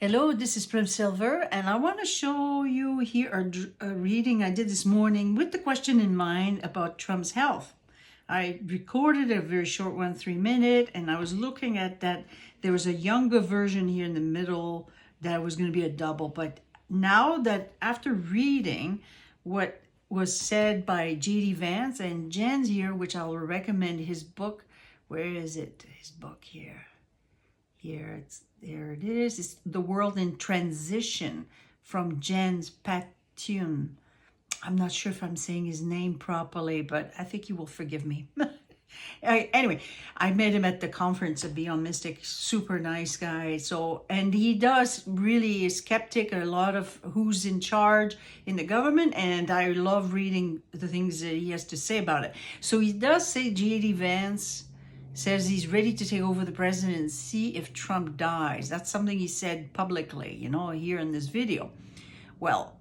Hello, this is Prim Silver, and I want to show you here a reading I did this morning with the question in mind about Trump's health. I recorded a very short one, 3 minute, and I was looking at that. There was a younger version here in the middle that was going to be a double, but now that after reading what was said by JD Vance and Jen's here, which I'll recommend his book. Where is it? His book here. There it is. It's The World in Transition from Jens Patun. I'm not sure if I'm saying his name properly, but I think you will forgive me. Anyway, I met him at the conference of Beyond Mystic. Super nice guy. And he does really is skeptic a lot of who's in charge in the government, and I love reading the things that he has to say about it. So he does say JD Vance says he's ready to take over the presidency if Trump dies. That's something he said publicly, here in this video. Well,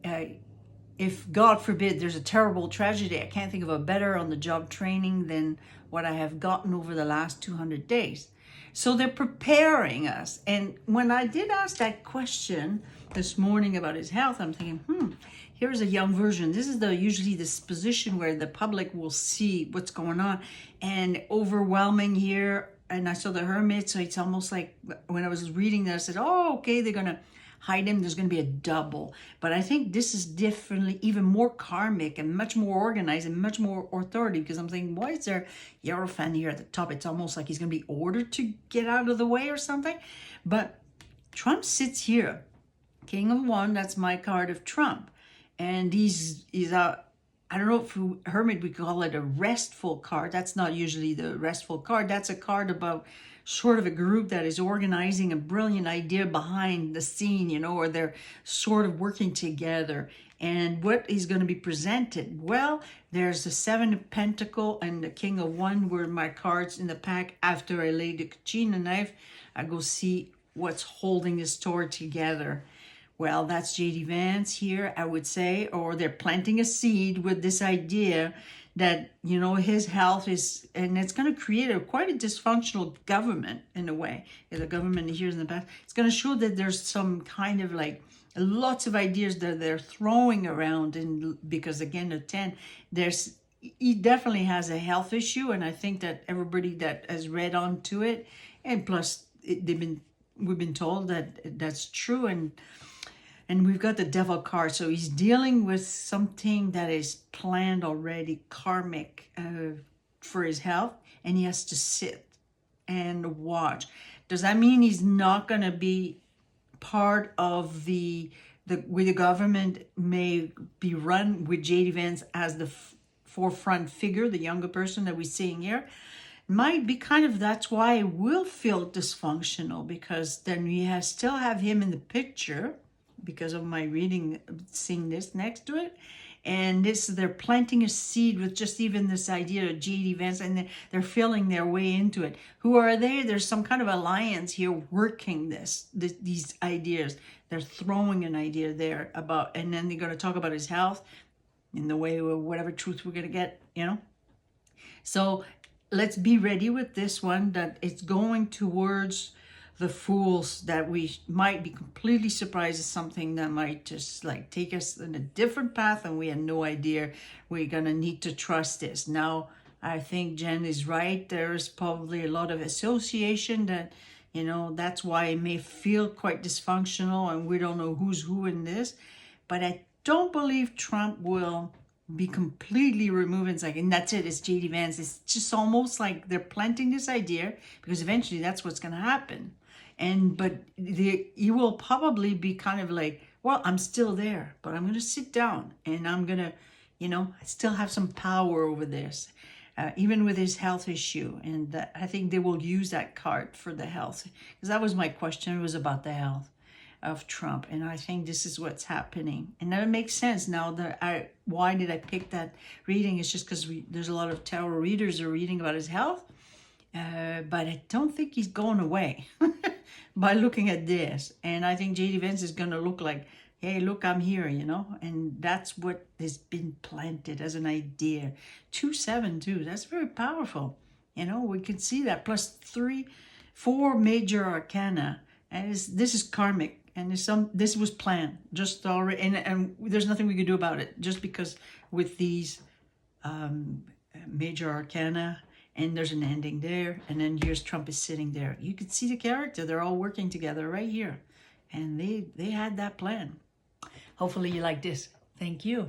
if God forbid there's a terrible tragedy, I can't think of a better on-the-job training than what I have gotten over the last 200 days. So they're preparing us. And when I did ask that question this morning about his health, I'm thinking, here's a young version. This is usually this position where the public will see what's going on, and overwhelming here. And I saw the hermit, so it's almost like when I was reading that, I said, oh, okay, they're going to hide him. There's going to be a double. But I think this is definitely even more karmic and much more organized and much more authority, because I'm thinking, why is there Hierophant here at the top? It's almost like he's going to be ordered to get out of the way or something. But Trump sits here. King of One, that's my card of Trump. And he's a, I don't know if hermit we call it a restful card. That's not usually the restful card. That's a card about sort of a group that is organizing a brilliant idea behind the scene, or they're sort of working together. And what is going to be presented? Well, there's the Seven of Pentacles and the King of One were my cards in the pack. After I lay the Kachina knife, I go see what's holding the story together. Well, that's JD Vance here, I would say, or they're planting a seed with this idea that, his health is, and it's going to create quite a dysfunctional government in a way. The government here in the past, it's going to show that there's some kind of lots of ideas that they're throwing around, and because again, the 10, he definitely has a health issue, and I think that everybody that has read on to it, and plus we've been told that that's true, and we've got the devil card. So he's dealing with something that is planned already, karmic, for his health. And he has to sit and watch. Does that mean he's not going to be part of where the government may be run with JD Vance as the forefront figure, the younger person that we're seeing here? Might be that's why it will feel dysfunctional, because then we still have him in the picture, because of my reading, seeing this next to it. And they're planting a seed with just even this idea of JD Vance, and they're feeling their way into it. Who are they? There's some kind of alliance here working these ideas. They're throwing an idea there about, and then they're going to talk about his health in the way of whatever truth we're going to get, So let's be ready with this one, that it's going towards the fools, that we might be completely surprised at something that might just take us in a different path, and we had no idea. We're gonna need to trust this. Now, I think Jen is right. There's probably a lot of association that, that's why it may feel quite dysfunctional, and we don't know who's who in this. But I don't believe Trump will be completely removed and that's it, it's JD Vance. It's just almost like they're planting this idea, because eventually that's what's going to happen. But you will probably be well, I'm still there, but I'm going to sit down, and I'm going to, still have some power over this, even with his health issue. And I think they will use that card for the health, because that was my question. It was about the health of Trump, and I think this is what's happening. And that makes sense now. Why did I pick that reading? It's just because there's a lot of tarot readers are reading about his health, but I don't think he's going away by looking at this. And I think JD Vance is going to look like, hey, look, I'm here, and that's what has been planted as an idea. 272, that's very powerful. We can see that, plus 4 major arcana. and this is karmic, and this was planned just already, and there's nothing we could do about it, just because with these major arcana, and there's an ending there, and then here's Trump is sitting there. You can see the character. They're all working together right here, and they had that plan. Hopefully you like this. Thank you.